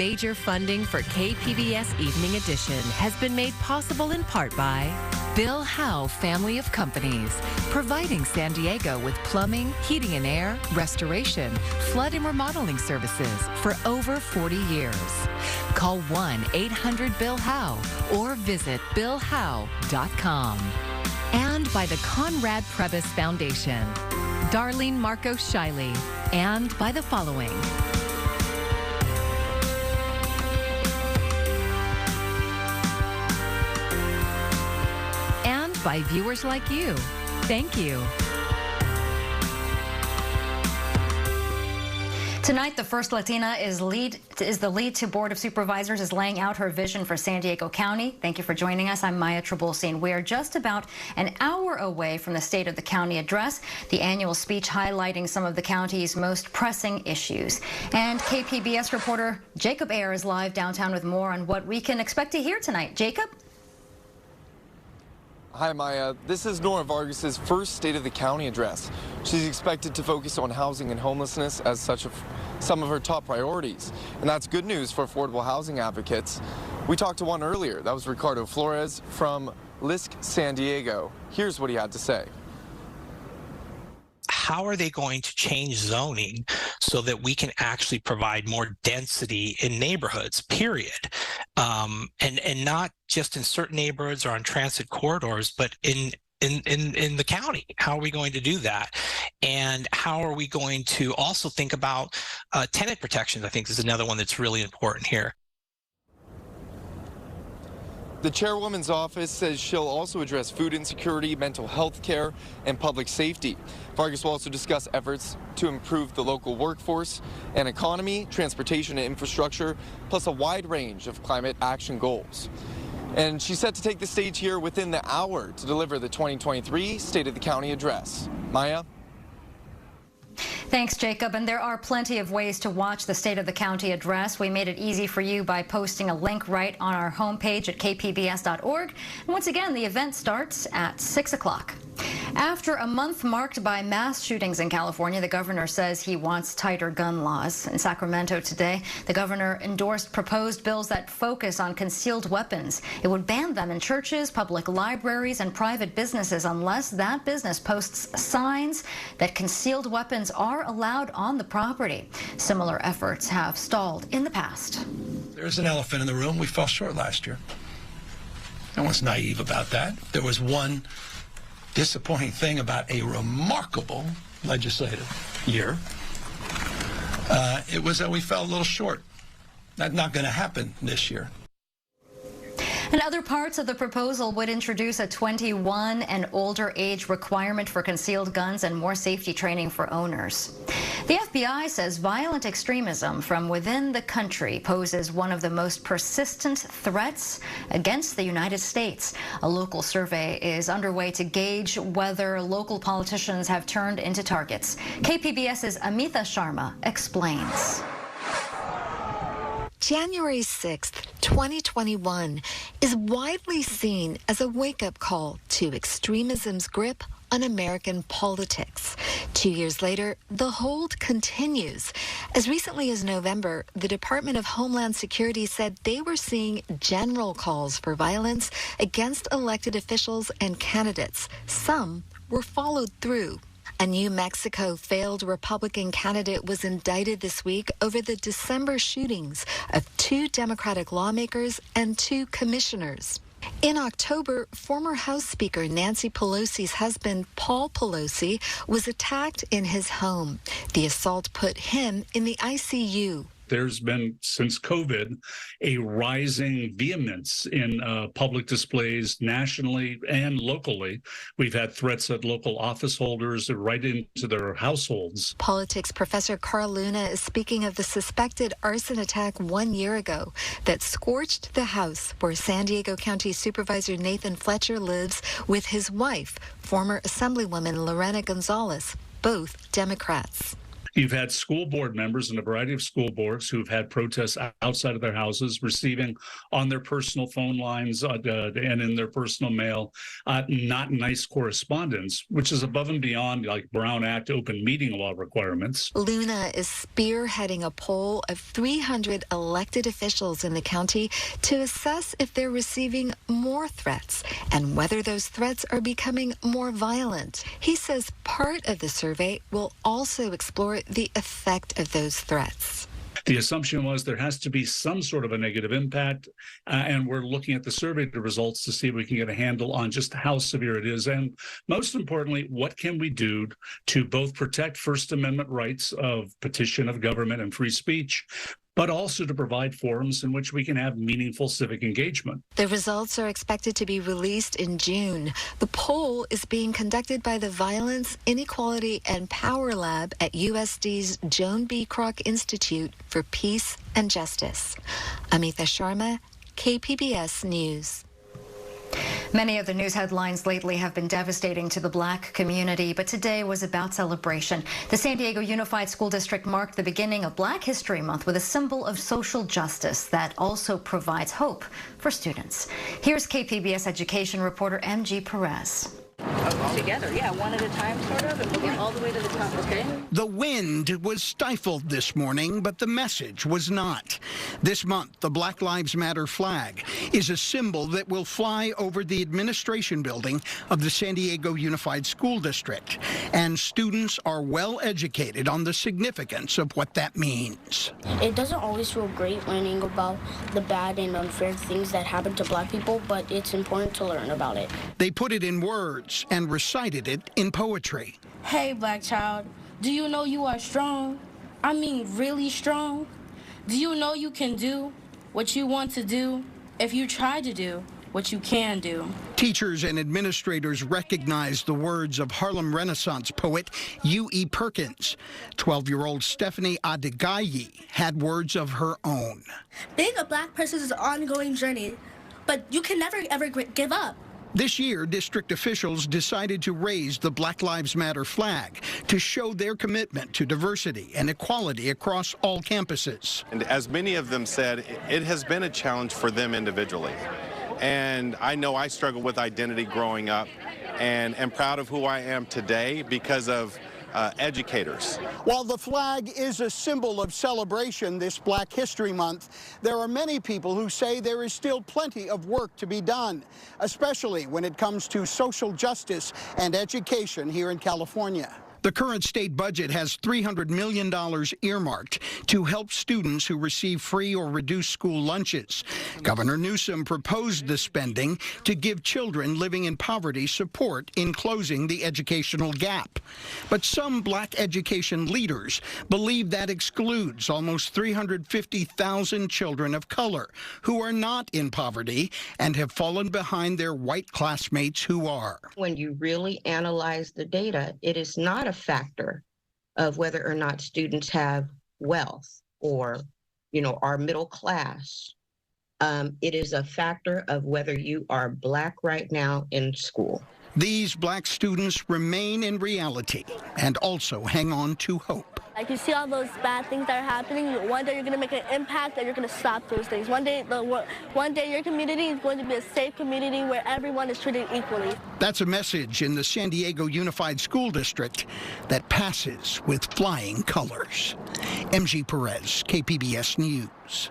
Major funding for KPBS Evening Edition has been made possible in part by Bill Howe Family of Companies, providing San Diego with plumbing, heating and air, restoration, flood and remodeling services for over 40 years. Call 1-800-BILL-HOWE or visit billhowe.com. And by the Conrad Prebys Foundation, Darlene Marcos Shiley, and by the following. And by viewers like you. Thank you. Tonight, the first Latina is the lead to Board of Supervisors is laying out her vision for San Diego County. Thank you for joining us. I'm Maya Trabulsi. We are just about an hour away from the State of the County address, the annual speech highlighting some of the county's most pressing issues. And KPBS reporter Jacob Ayer is live downtown with more on what we can expect to hear tonight. Jacob? Hi, Maya. This is Nora Vargas's first State of the County address. She's expected to focus on housing and homelessness as some of her top priorities. And that's good news for affordable housing advocates. We talked to one earlier. That was Ricardo Flores from LISC San Diego. Here's what he had to say. How are they going to change zoning so that we can actually provide more density in neighborhoods, period? And not just in certain neighborhoods or on transit corridors, but in the county. How are we going to do that? And how are we going to also think about tenant protections? I think is another one that's really important here. The chairwoman's office says she'll also address food insecurity, mental health care, and public safety. Vargas will also discuss efforts to improve the local workforce and economy, transportation and infrastructure, plus a wide range of climate action goals. And she's set to take the stage here within the hour to deliver the 2023 State of the County address. Maya? Thanks, Jacob. And there are plenty of ways to watch the State of the County address. We made it easy for you by posting a link right on our homepage at kpbs.org. And once again, the event starts at 6 o'clock. After a month marked by mass shootings in California, the governor says he wants tighter gun laws. In Sacramento today, the governor endorsed proposed bills that focus on concealed weapons. It would ban them in churches, public libraries, and private businesses unless that business posts signs that concealed weapons are allowed on the property. Similar efforts have stalled in the past. There's an elephant in the room. We fell short last year. No one's naive about that. There was one disappointing thing about a remarkable legislative year. It was that we fell a little short. That's not going to happen this year. And other parts of the proposal would introduce a 21 and older age requirement for concealed guns and more safety training for owners. The FBI says violent extremism from within the country poses one of the most persistent threats against the United States. A local survey is underway to gauge whether local politicians have turned into targets. KPBS's Amita Sharma explains. January 6th, 2021 is widely seen as a wake-up call to extremism's grip on American politics. 2 years later, the hold continues. As recently as November, the Department of Homeland Security said they were seeing general calls for violence against elected officials and candidates. Some were followed through. A New Mexico failed Republican candidate was indicted this week over the December shootings of 2 Democratic lawmakers and 2 commissioners. In October, former House Speaker Nancy Pelosi's husband, Paul Pelosi, was attacked in his home. The assault put him in the ICU. There's been, since COVID, a rising vehemence in public displays nationally and locally. We've had threats at local office holders right into their households. Politics professor Carl Luna is speaking of the suspected arson attack 1 year ago that scorched the house where San Diego County Supervisor Nathan Fletcher lives with his wife, former Assemblywoman Lorena Gonzalez, both Democrats. You've had school board members in a variety of school boards who've had protests outside of their houses, receiving on their personal phone lines and in their personal mail not nice correspondence, which is above and beyond like Brown Act open meeting law requirements. Luna is spearheading a poll of 300 elected officials in the county to assess if they're receiving more threats and whether those threats are becoming more violent. He says part of the survey will also explore the effect of those threats. The assumption was there has to be some sort of a negative impact, and we're looking at the survey results to see if we can get a handle on just how severe it is. And most importantly, what can we do to both protect First Amendment rights of petition of government and free speech, but also to provide forums in which we can have meaningful civic engagement. The results are expected to be released in June. The poll is being conducted by the Violence, Inequality, and Power Lab at USD's Joan B. Kroc Institute for Peace and Justice. Amita Sharma, KPBS News. Many of the news headlines lately have been devastating to the Black community, but today was about celebration. The San Diego Unified School District marked the beginning of Black History Month with a symbol of social justice that also provides hope for students. Here's KPBS education reporter MG Perez. Together, yeah, one at a time, sort of, and we'll get all the way to the top, okay? The wind was stifled this morning, but the message was not. This month, the Black Lives Matter flag is a symbol that will fly over the administration building of the San Diego Unified School District, and students are well educated on the significance of what that means. It doesn't always feel great learning about the bad and unfair things that happen to Black people, but it's important to learn about it. They put it in words and recited it in poetry. Hey, Black child, do you know you are strong? I mean, really strong? Do you know you can do what you want to do if you try to do what you can do? Teachers and administrators recognized the words of Harlem Renaissance poet U.E. Perkins. 12-year-old Stephanie Adegayi had words of her own. Being a Black person is an ongoing journey, but you can never, ever give up. This year, district officials decided to raise the Black Lives Matter flag to show their commitment to diversity and equality across all campuses. And as many of them said, it has been a challenge for them individually. And I know I struggled with identity growing up and am proud of who I am today because of educators. While the flag is a symbol of celebration this Black History Month, there are many people who say there is still plenty of work to be done, especially when it comes to social justice and education here in California. The current state budget has $300 million earmarked to help students who receive free or reduced school lunches. Governor Newsom proposed the spending to give children living in poverty support in closing the educational gap. But some Black education leaders believe that excludes almost 350,000 children of color who are not in poverty and have fallen behind their white classmates who are. When you really analyze the data, it is not a factor of whether or not students have wealth or, are middle class. It is a factor of whether you are Black right now in school. These Black students remain in reality and also hang on to hope. Like, you see all those bad things that are happening. One day you're going to make an impact and you're going to stop those things. One day your community is going to be a safe community where everyone is treated equally. That's a message in the San Diego Unified School District that passes with flying colors. MG Perez, KPBS News.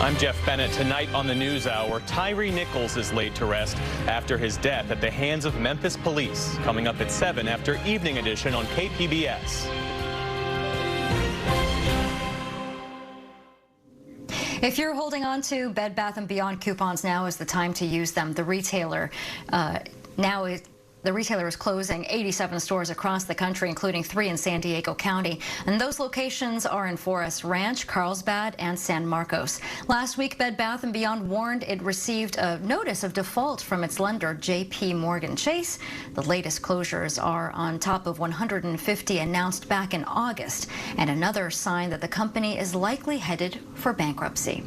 I'm Jeff Bennett. Tonight on the NewsHour, Tyree Nichols is laid to rest after his death at the hands of Memphis police. Coming up at 7 after Evening Edition on KPBS. If you're holding on to Bed Bath & Beyond coupons, now is the time to use them. The retailer is closing 87 stores across the country, including 3 in San Diego County. And those locations are in Forest Ranch, Carlsbad, and San Marcos. Last week, Bed Bath & Beyond warned it received a notice of default from its lender, J.P. Morgan Chase. The latest closures are on top of 150 announced back in August, and another sign that the company is likely headed for bankruptcy.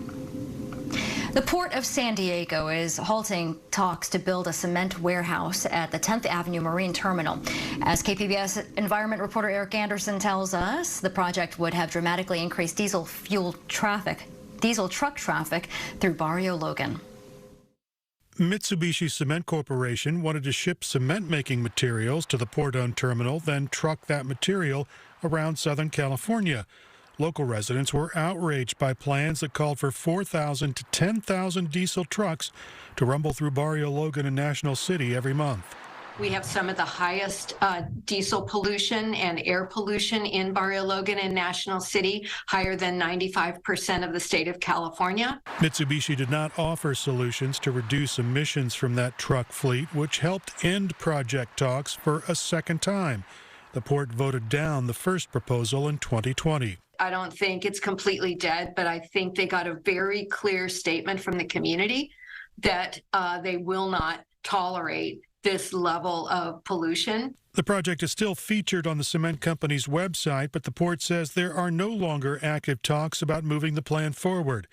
The Port of San Diego is halting talks to build a cement warehouse at the 10th Avenue Marine Terminal. As KPBS environment reporter Eric Anderson tells us, the project would have dramatically increased diesel truck traffic through Barrio Logan. Mitsubishi Cement Corporation wanted to ship cement-making materials to the port-owned terminal, then truck that material around Southern California. Local residents were outraged by plans that called for 4,000 to 10,000 diesel trucks to rumble through Barrio Logan and National City every month. We have some of the highest diesel pollution and air pollution in Barrio Logan and National City, higher than 95% of the state of California. Mitsubishi did not offer solutions to reduce emissions from that truck fleet, which helped end project talks for a second time. The port voted down the first proposal in 2020. I don't think it's completely dead, but I think they got a very clear statement from the community that they will not tolerate this level of pollution. The project is still featured on the cement company's website, but the port says there are no longer active talks about moving the plan forward.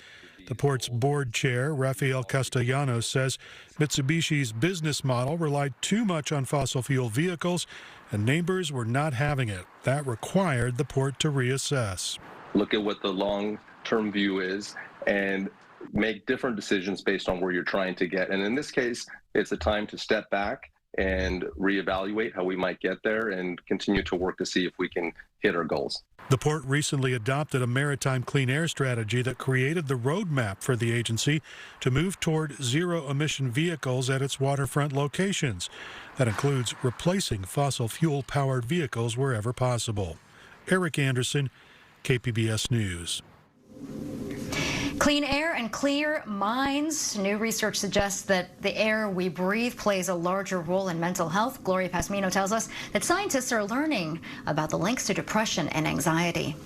The port's board chair, Rafael Castellanos, says Mitsubishi's business model relied too much on fossil fuel vehicles, and neighbors were not having it. That required the port to reassess. Look at what the long-term view is and make different decisions based on where you're trying to get. And in this case, it's a time to step back and reevaluate how we might get there and continue to work to see if we can hit our goals. The port recently adopted a maritime clean air strategy that created the roadmap for the agency to move toward zero-emission vehicles at its waterfront locations. That includes replacing fossil fuel-powered vehicles wherever possible. Eric Anderson, KPBS News. Clean air and clear minds. New research suggests that the air we breathe plays a larger role in mental health. Gloria Pasmino tells us that scientists are learning about the links to depression and anxiety.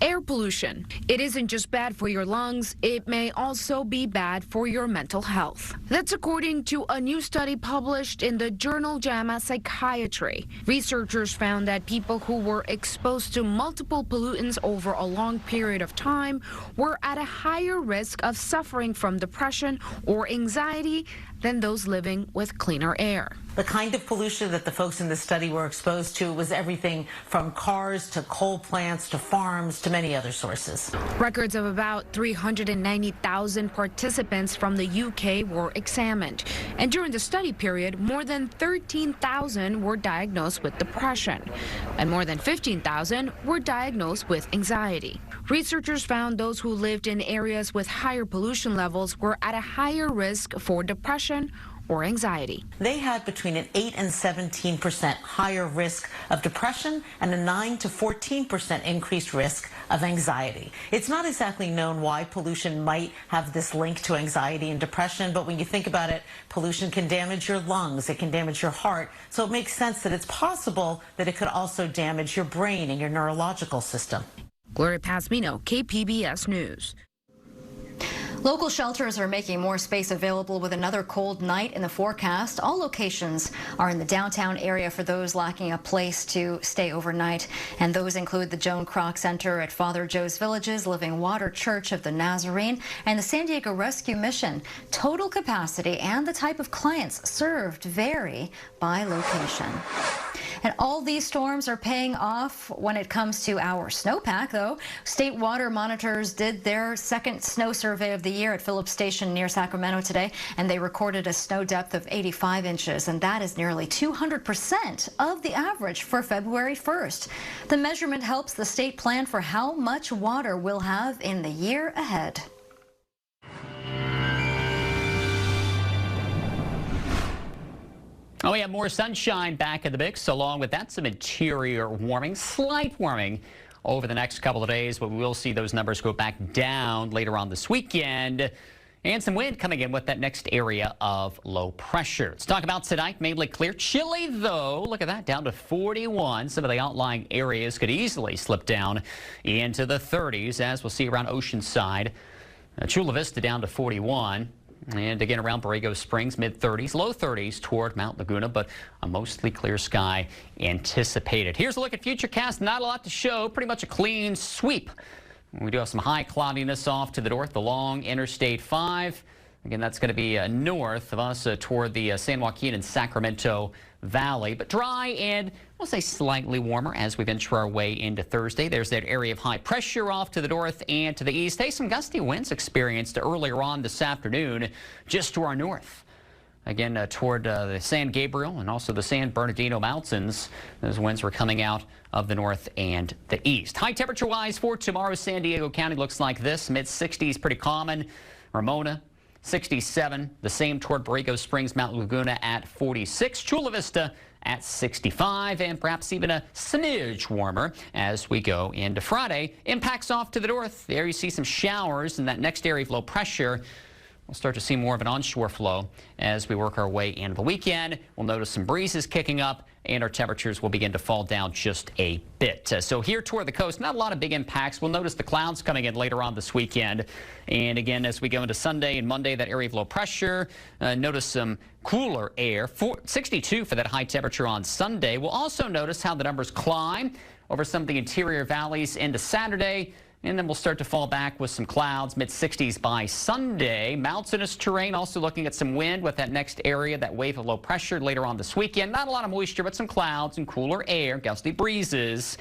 Air pollution. It isn't just bad for your lungs, it may also be bad for your mental health. That's according to a new study published in the journal JAMA Psychiatry. Researchers found that people who were exposed to multiple pollutants over a long period of time were at a higher risk of suffering from depression or anxiety than those living with cleaner air. The kind of pollution that the folks in this study were exposed to was everything from cars to coal plants to farms to many other sources. Records of about 390,000 participants from the UK were examined. And during the study period, more than 13,000 were diagnosed with depression, and more than 15,000 were diagnosed with anxiety. Researchers found those who lived in areas with higher pollution levels were at a higher risk for depression or anxiety. They had between an 8 and 17% higher risk of depression and a 9 to 14% increased risk of anxiety. It's not exactly known why pollution might have this link to anxiety and depression, but when you think about it, pollution can damage your lungs, it can damage your heart, so it makes sense that it's possible that it could also damage your brain and your neurological system. Gloria Pasmino, KPBS News. Local shelters are making more space available with another cold night in the forecast. All locations are in the downtown area for those lacking a place to stay overnight. And those include the Joan Kroc Center at Father Joe's Villages, Living Water Church of the Nazarene, and the San Diego Rescue Mission. Total capacity and the type of clients served vary by location. And all these storms are paying off when it comes to our snowpack, though. State water monitors did their second snow survey of the year at Phillips Station near Sacramento today, and they recorded a snow depth of 85 inches, and that is nearly 200% of the average for February 1st. The measurement helps the state plan for how much water we'll have in the year ahead. Oh, we have more sunshine back in the mix. Along with that, some interior warming, slight warming over the next couple of days, but we will see those numbers go back down later on this weekend. And some wind coming in with that next area of low pressure. Let's talk about tonight. Mainly clear. Chilly, though. Look at that, down to 41. Some of the outlying areas could easily slip down into the 30s, as we'll see around Oceanside. Chula Vista down to 41. And again, around Borrego Springs, mid-30s, low 30s toward Mount Laguna, but a mostly clear sky anticipated. Here's a look at Futurecast. Not a lot to show. Pretty much a clean sweep We do have some high cloudiness off to the north along Interstate 5. Again, that's going to be north of us toward the San Joaquin and Sacramento Valley, but dry and we'll say slightly warmer as we venture our way into Thursday. There's that area of high pressure off to the north and to the east. Hey, some gusty winds experienced earlier on this afternoon just to our north. Again, toward the San Gabriel and also the San Bernardino Mountains. Those winds were coming out of the north and the east. High temperature-wise for tomorrow, San Diego County looks like this. Mid-60s, pretty common. Ramona, 67. The same toward Borrego Springs, Mount Laguna at 46. Chula Vista at 65, and perhaps even a smidge warmer as we go into Friday. Impacts off to the north. There you see some showers in that next area of low pressure. We'll start to see more of an onshore flow as we work our way into the weekend. We'll notice some breezes kicking up, and our temperatures will begin to fall down just a bit. So here toward the coast, not a lot of big impacts. We'll notice the clouds coming in later on this weekend. And again, as we go into Sunday and Monday, that area of low pressure, notice some cooler air. 62 for that high temperature on Sunday. We'll also notice how the numbers climb over some of the interior valleys into Saturday. And then we'll start to fall back with some clouds, mid-60s by Sunday. Mountainous terrain, also looking at some wind with that next area, that wave of low pressure later on this weekend. Not a lot of moisture, but some clouds and cooler air, gusty breezes.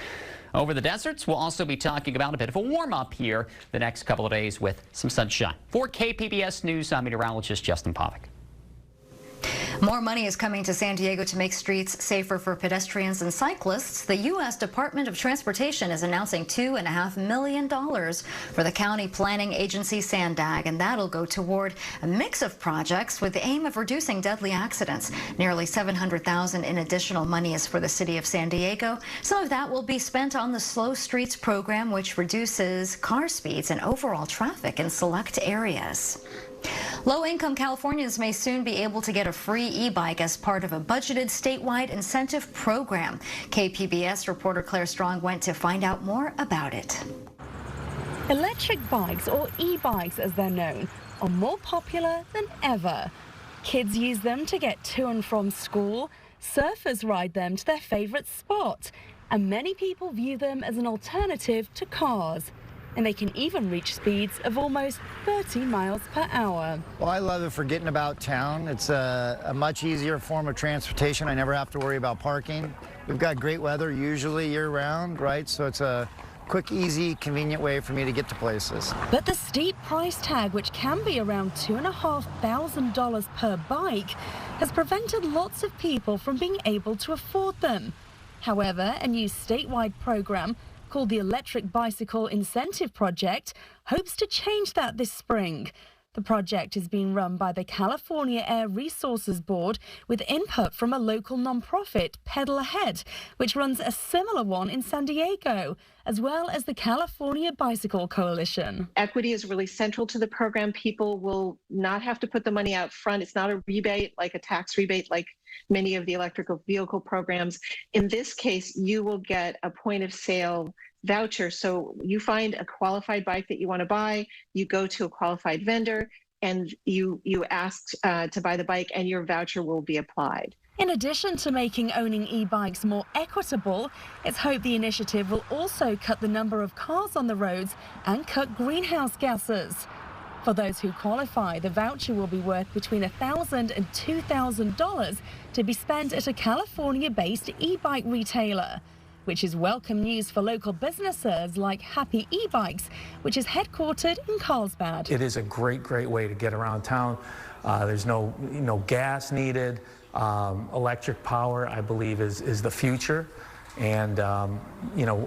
Over the deserts, we'll also be talking about a bit of a warm-up here the next couple of days with some sunshine. For KPBS News, I'm meteorologist Justin Pavic. More money is coming to San Diego to make streets safer for pedestrians and cyclists. The U.S. Department of Transportation is announcing $2.5 million for the county planning agency SANDAG, and that'll go toward a mix of projects with the aim of reducing deadly accidents. Nearly $700,000 in additional money is for the city of San Diego. Some of that will be spent on the Slow Streets program, which reduces car speeds and overall traffic in select areas. Low-income Californians may soon be able to get a free e-bike as part of a budgeted statewide incentive program. KPBS reporter Claire Strong went to find out more about it. Electric bikes, or e-bikes as they're known, are more popular than ever. Kids use them to get to and from school, surfers ride them to their favorite spot, and many people view them as an alternative to cars. And they can even reach speeds of almost 30 miles per hour. Well, I love it for getting about town. It's a much easier form of transportation. I never have to worry about parking. We've got great weather usually year-round, right? So it's a quick, easy, convenient way for me to get to places. But the steep price tag, which can be around $2,500 per bike, has prevented lots of people from being able to afford them. However, a new statewide program called the Electric Bicycle Incentive Project hopes to change that this spring. The project is being run by the California Air Resources Board with input from a local nonprofit, Pedal Ahead, which runs a similar one in San Diego, as well as the California Bicycle Coalition. Equity is really central to the program. People will not have to put the money out front. It's not a rebate, like a tax rebate, like many of the electrical vehicle programs. In this case, you will get a point of sale voucher. So you find a qualified bike that you want to buy, you go to a qualified vendor, and you ask to buy the bike, and your voucher will be applied. In addition to making owning e-bikes more equitable, it's hoped the initiative will also cut the number of cars on the roads and cut greenhouse gases. For those who qualify, the voucher will be worth between $1,000 and $2,000 to be spent at a California-based e-bike retailer, which is welcome news for local businesses like Happy E-Bikes, which is headquartered in Carlsbad. It is a great way to get around town. There's no gas needed. Electric power, I believe, is the future. And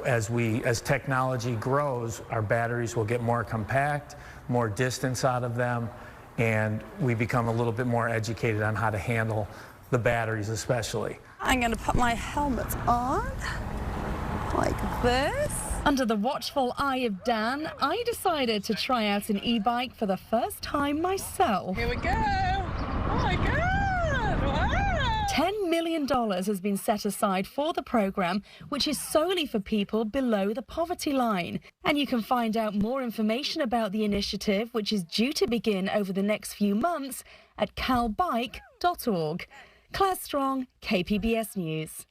as technology grows, our batteries will get more compact, more distance out of them, and we become a little bit more educated on how to handle the batteries especially. I'm going to put my helmet on like this. Under the watchful eye of Dan, I decided to try out an e-bike for the first time myself. Here we go. Oh my God, wow. $10 million has been set aside for the program, which is solely for people below the poverty line. And you can find out more information about the initiative, which is due to begin over the next few months, at calbike.org. Claire Strong, KPBS News.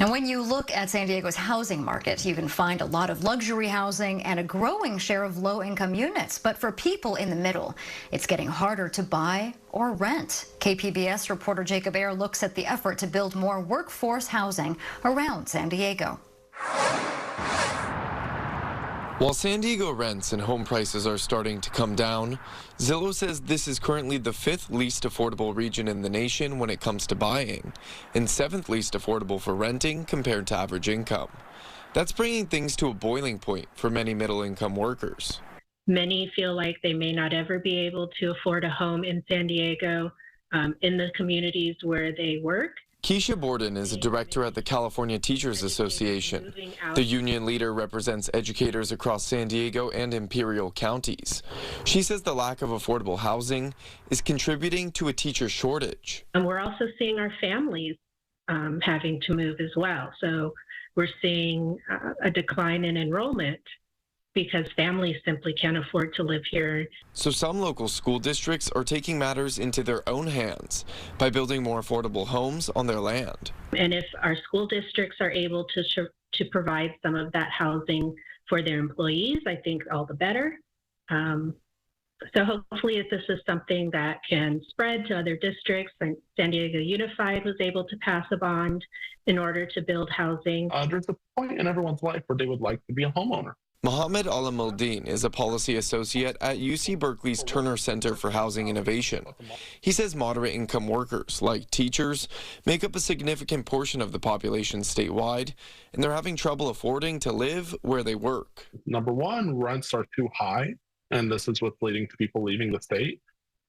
And when you look at San Diego's housing market, you can find a lot of luxury housing and a growing share of low-income units. But for people in the middle, it's getting harder to buy or rent. KPBS reporter Jacob Ayer looks at the effort to build more workforce housing around San Diego. While San Diego rents and home prices are starting to come down, Zillow says this is currently the 5th least affordable region in the nation when it comes to buying, and 7th least affordable for renting compared to average income. That's bringing things to a boiling point for many middle-income workers. Many feel like they may not ever be able to afford a home in San Diego, in the communities where they work. Keisha Borden is a director at the California Teachers Association. The union leader represents educators across San Diego and Imperial counties. She says the lack of affordable housing is contributing to a teacher shortage. And we're also seeing our families having to move as well. So we're seeing a decline in enrollment because families simply can't afford to live here. So some local school districts are taking matters into their own hands by building more affordable homes on their land. And if our school districts are able to provide some of that housing for their employees, I think all the better. So hopefully this is something that can spread to other districts. And San Diego Unified was able to pass a bond in order to build housing. There's a point in everyone's life where they would like to be a homeowner. Mohammed Alamuddin is a policy associate at UC Berkeley's Turner Center for Housing Innovation. He says moderate income workers, like teachers, make up a significant portion of the population statewide, and they're having trouble affording to live where they work. Number one, rents are too high, and this is what's leading to people leaving the state.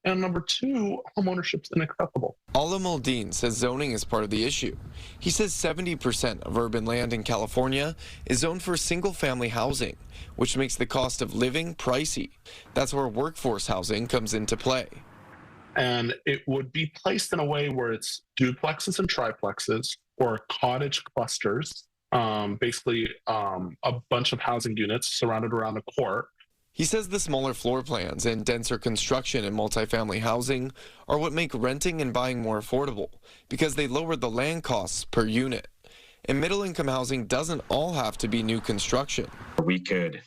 And number two, homeownership's inaccessible. Alamuddin says zoning is part of the issue. He says 70% of urban land in California is zoned for single-family housing, which makes the cost of living pricey. That's where workforce housing comes into play. And it would be placed in a way where it's duplexes and triplexes or cottage clusters, basically a bunch of housing units surrounded around a court. He says the smaller floor plans and denser construction in multifamily housing are what make renting and buying more affordable because they lower the land costs per unit. And middle-income housing doesn't all have to be new construction. We could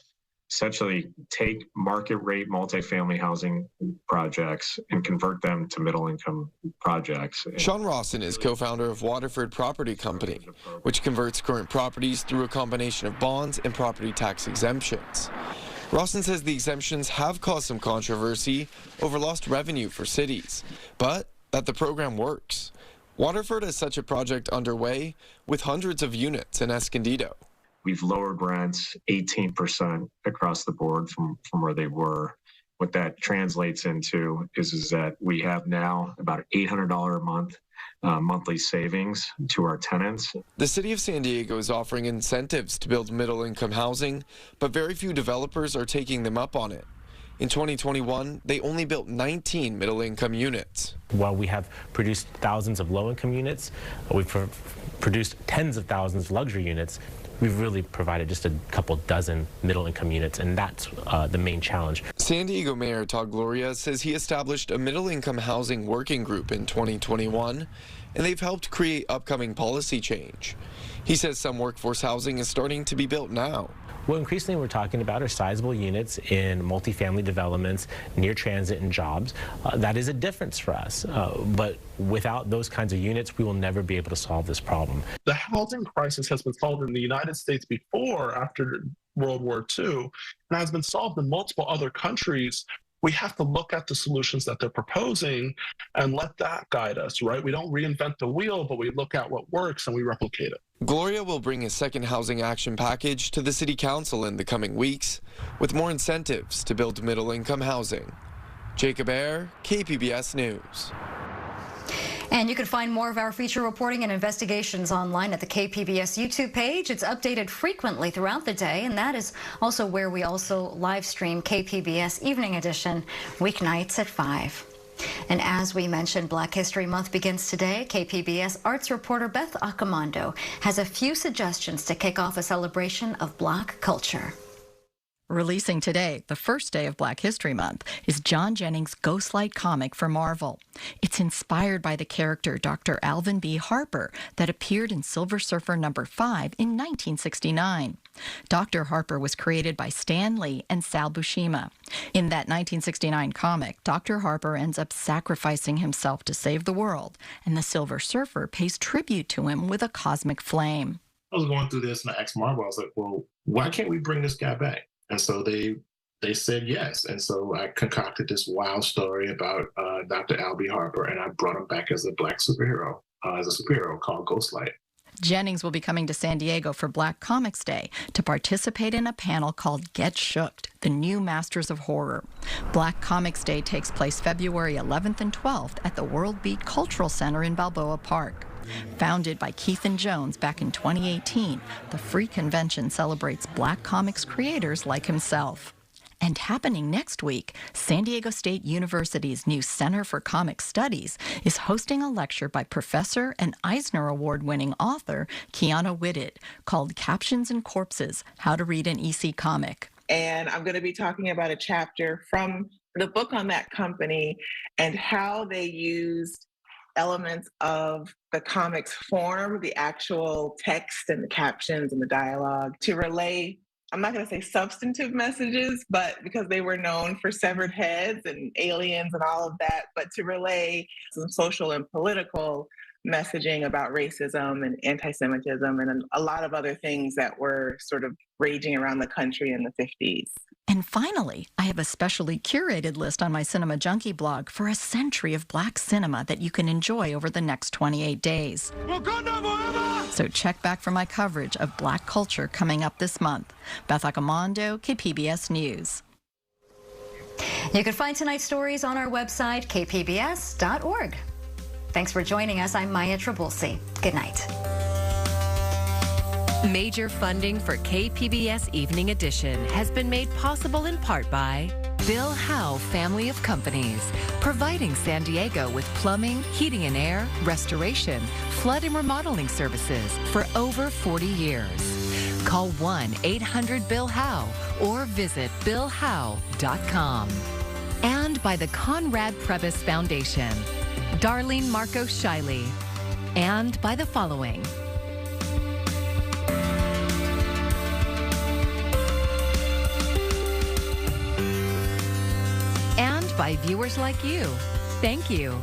essentially take market rate multifamily housing projects and convert them to middle-income projects. Sean Rawson is co-founder of Waterford Property Company, which converts current properties through a combination of bonds and property tax exemptions. Rawson says the exemptions have caused some controversy over lost revenue for cities, but that the program works. Waterford has such a project underway with hundreds of units in Escondido. We've lowered rents 18% across the board from where they were. What that translates into is that we have now about $800 a month monthly savings to our tenants. The city of San Diego is offering incentives to build middle-income housing, but very few developers are taking them up on it. In 2021, they only built 19 middle-income units. While we have produced thousands of low-income units, we've produced tens of thousands of luxury units. We've really provided just a couple dozen middle-income units, and that's the main challenge. San Diego Mayor Todd Gloria says he established a middle-income housing working group in 2021, and they've helped create upcoming policy change. He says some workforce housing is starting to be built now. What increasingly we're talking about are sizable units in multifamily developments, near transit and jobs. That is a difference for us, but without those kinds of units, we will never be able to solve this problem. The housing crisis has been solved in the United States before, after World War II, and has been solved in multiple other countries. We have to look at the solutions that they're proposing and let that guide us, right? We don't reinvent the wheel, but we look at what works and we replicate it. Gloria will bring a second housing action package to the City Council in the coming weeks with more incentives to build middle-income housing. Jacob Ayer, KPBS News. And you can find more of our feature reporting and investigations online at the KPBS YouTube page. It's updated frequently throughout the day, and that is also where we also live stream KPBS Evening Edition weeknights at 5. And as we mentioned, Black History Month begins today. KPBS arts reporter Beth Accomando has a few suggestions to kick off a celebration of Black culture. Releasing today, the first day of Black History Month, is John Jennings' Ghostlight comic for Marvel. It's inspired by the character Dr. Alvin B. Harper that appeared in Silver Surfer number 5 in 1969. Dr. Harper was created by Stan Lee and Sal Buscema. In that 1969 comic, Dr. Harper ends up sacrificing himself to save the world, and the Silver Surfer pays tribute to him with a cosmic flame. I was going through this and I asked Marvel, I was like, well, why can't we bring this guy back? And so they said yes. And so I concocted this wild story about Dr. Al B. Harper, and I brought him back as a Black superhero, called Ghostlight. Jennings will be coming to San Diego for Black Comics Day to participate in a panel called Get Shooked, the New Masters of Horror. Black Comics Day takes place February 11th and 12th at the World Beat Cultural Center in Balboa Park. Founded by Keith and Jones back in 2018, the free convention celebrates Black comics creators like himself. And happening next week, San Diego State University's new Center for Comic Studies is hosting a lecture by Professor and Eisner Award-winning author Kiana Whitted called Captions and Corpses, How to Read an EC Comic. And I'm going to be talking about a chapter from the book on that company and how they used elements of the comics form, the actual text and the captions and the dialogue to relay, I'm not going to say substantive messages, but because they were known for severed heads and aliens and all of that, but to relay some social and political messaging about racism and anti-Semitism and a lot of other things that were sort of raging around the country in the 50s. And finally, I have a specially curated list on my Cinema Junkie blog for a century of Black cinema that you can enjoy over the next 28 days. So check back for my coverage of Black culture coming up this month. Beth Accomando, KPBS News. You can find tonight's stories on our website, kpbs.org. Thanks for joining us. I'm Maya Trabulsi. Good night. Major funding for KPBS Evening Edition has been made possible in part by Bill Howe Family of Companies, providing San Diego with plumbing, heating and air, restoration, flood and remodeling services for over 40 years. Call 1-800-BILL-HOWE or visit billhowe.com. And by the Conrad Prebys Foundation, Darlene Marco Shiley, and by the following. And by viewers like you. Thank you.